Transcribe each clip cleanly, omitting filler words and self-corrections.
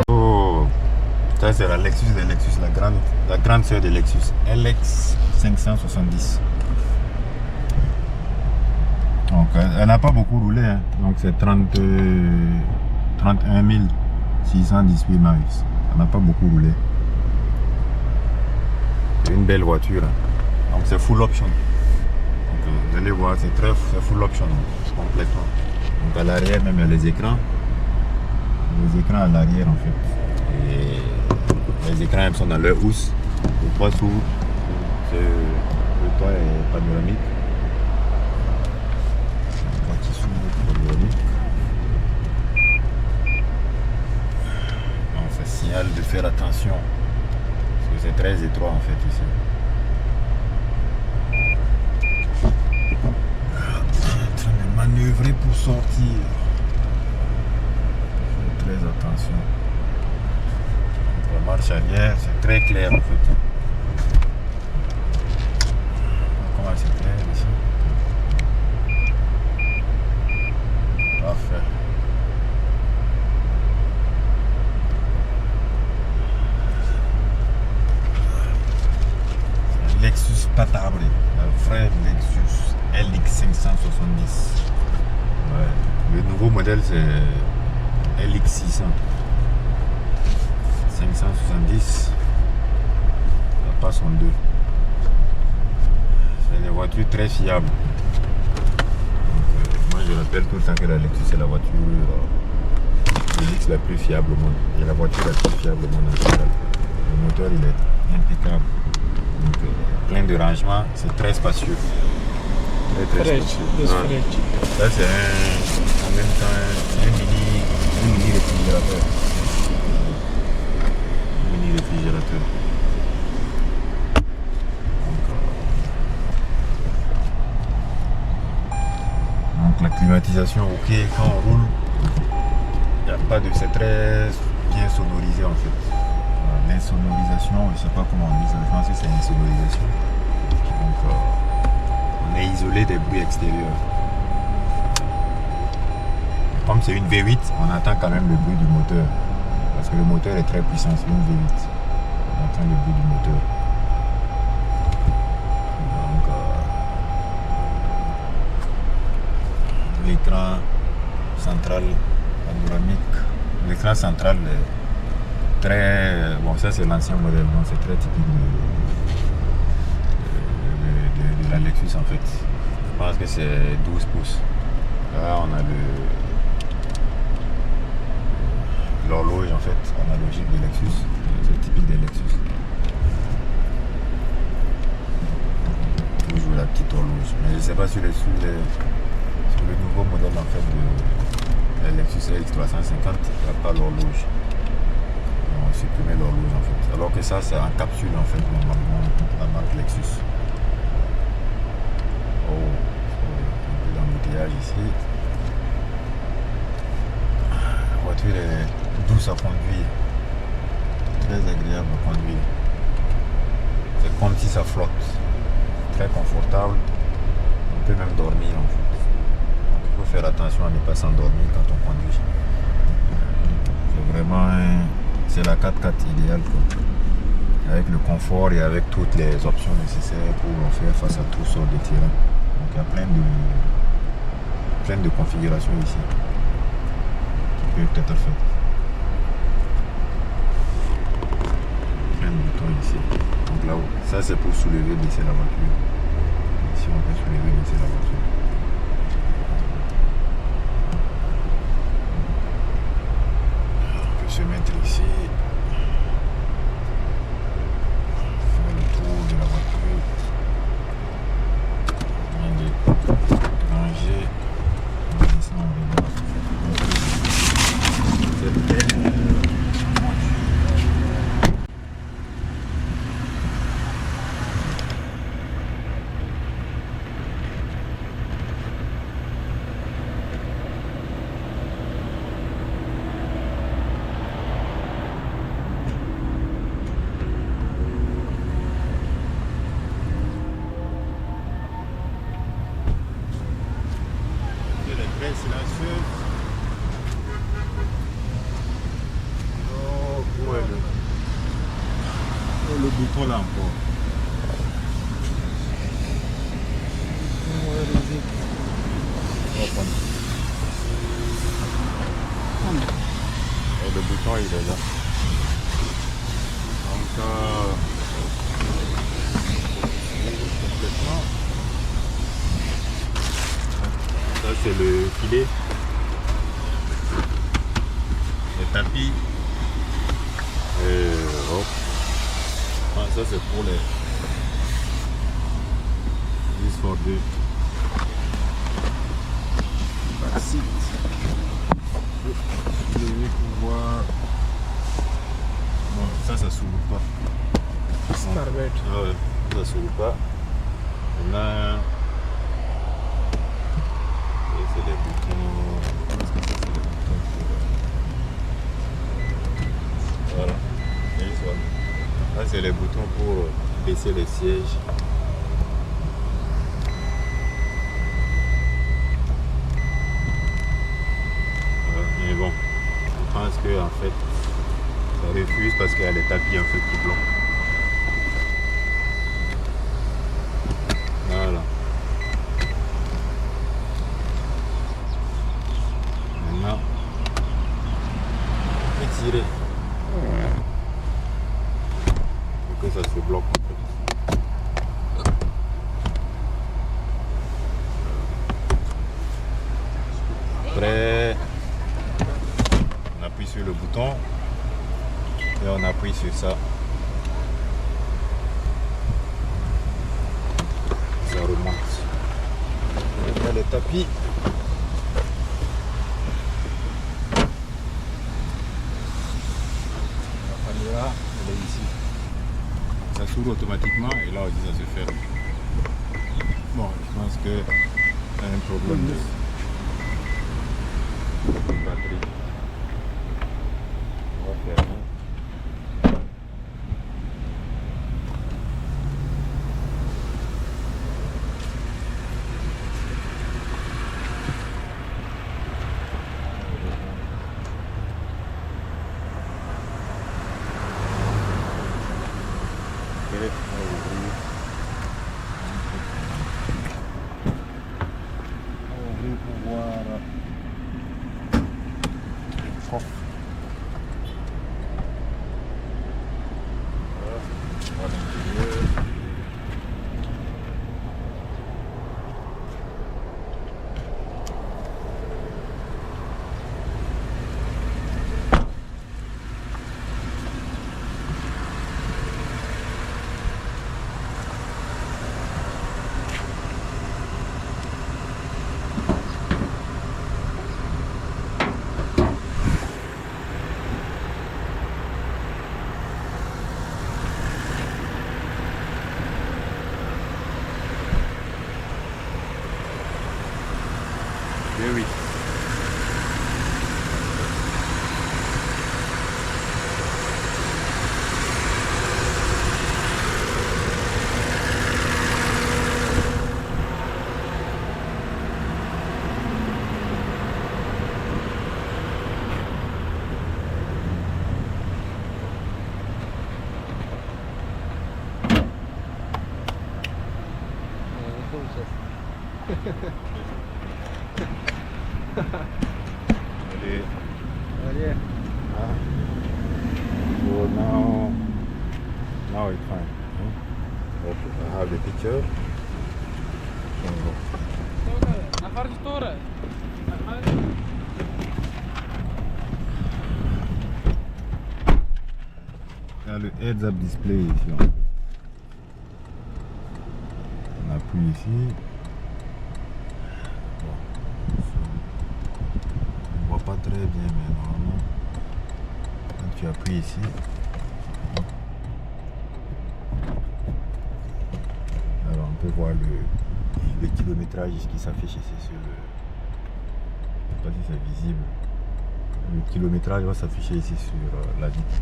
Oh, ça c'est la Lexus de Lexus, la grande sœur de Lexus, LX 570. Donc elle n'a pas beaucoup roulé, hein. Donc c'est 31 618 miles. Elle n'a pas beaucoup roulé. C'est une belle voiture, hein. Donc c'est full option. Donc vous allez voir, c'est full option, hein, complètement. Donc à l'arrière même il y a les écrans à l'arrière en fait. Et les écrans ils sont dans leur housse. Le toit s'ouvre. Le toit est panoramique. Le toit qui s'ouvre panoramique. Donc ça signale de faire attention. Parce que c'est très étroit en fait ici. En train de manœuvrer pour sortir. Faites très attention. La marche arrière, c'est très clair en fait. Comment c'est clair ici? Parfait. Lexus Patabre, la vraie Lexus LX 570. Ouais. Le nouveau modèle c'est LX 600. 570, ça passe en deux. C'est des voitures très fiables. Donc, moi je rappelle tout le temps que la Lexus c'est la voiture LX la plus fiable au monde. Et la voiture la plus fiable au monde en général. Le moteur il est impeccable. Donc, plein de rangements, c'est très spacieux. Très spacieux. Ça c'est en même temps un mini réfrigérateur. Réfrigérateur. Donc la climatisation, ok, quand on roule, il n'y a pas de. C'est très bien sonorisé en fait. L'insonorisation, je ne sais pas comment on dit ça, je pense que c'est l'insonorisation. Donc on est isolé des bruits extérieurs. Comme c'est une V8, on entend quand même le bruit du moteur. Parce que le moteur est très puissant, c'est une V8. On entend le bruit du moteur. Donc, l'écran central panoramique. L'écran central est très. Bon, ça c'est l'ancien modèle, donc c'est très typique de la Lexus en fait. Je pense que c'est 12 pouces. Là, on a l'horloge en fait analogique de Lexus, c'est typique des Lexus. Toujours la petite horloge, mais je ne sais pas sur le nouveau modèle en fait de la Lexus LX 350, il n'y a pas l'horloge. On a supprimé l'horloge en fait, alors que ça c'est en capsule en fait normalement la marque Lexus. Oh, un peu d'embouteillage ici. La voiture est douce à conduire, très agréable à conduire. C'est comme si ça flotte, très confortable. On peut même dormir en fait. Donc, il faut faire attention à ne pas s'endormir quand on conduit. C'est vraiment c'est la 4x4 idéale quoi. Avec le confort et avec toutes les options nécessaires pour faire face à toutes sortes de terrains. Donc il y a plein de configurations ici qui peuvent être faites. Ici. Donc là, ça c'est pour soulever, baisser la voiture. Ici on peut soulever, baisser la voiture. On peut se mettre ici. Faire le tour de la voiture. On vient de ranger. On descend, on silencieuse. Oh, où est le bouton là encore? On va prendre. Et le bouton il est là. Donc complètement. Ça c'est le filet. Le tapis. Et hop. Ah, ça c'est pour les 10x2. Backseat. Je vais pouvoir. Bon, ça s'ouvre pas. Starbait. Ah ouais, ça s'ouvre pas. Là. Et c'est les boutons. Est-ce que ça c'est les boutons pour. Voilà. Et voilà. Là c'est les boutons pour baisser les sièges. Mais bon, je pense que en fait ça refuse parce qu'il y a les tapis un peu plus blancs. Voilà. Maintenant, étirer. Pour que ça se bloque en fait. Après, on appuie sur le bouton et on appuie sur ça. Ça remonte. On met le tapis. La caméra, elle est ici. Ça s'ouvre automatiquement et là on dit ça se ferme. Bon, je pense que c'est un problème de batterie. On va fermer. Oui. Allez. So now it's fine. Okay, I have the picture. نفر الصورة. Il y a le heads up display ici. On appuie ici. Bon. On voit pas très bien, mais normalement, quand tu appuies ici, alors on peut voir le kilométrage qui s'affiche ici sur le. Je sais pas si c'est visible. Le kilométrage va s'afficher ici sur la vitre.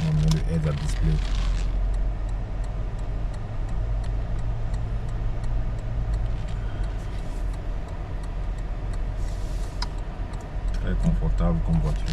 On met le heads up display. confortable comme voiture.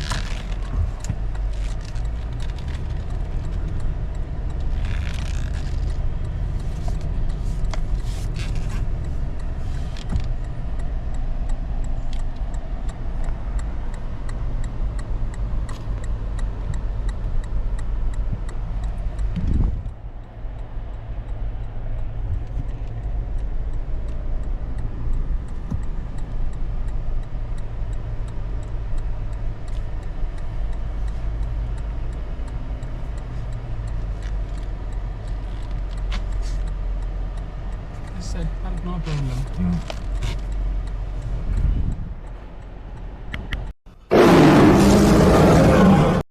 This side, park no problem.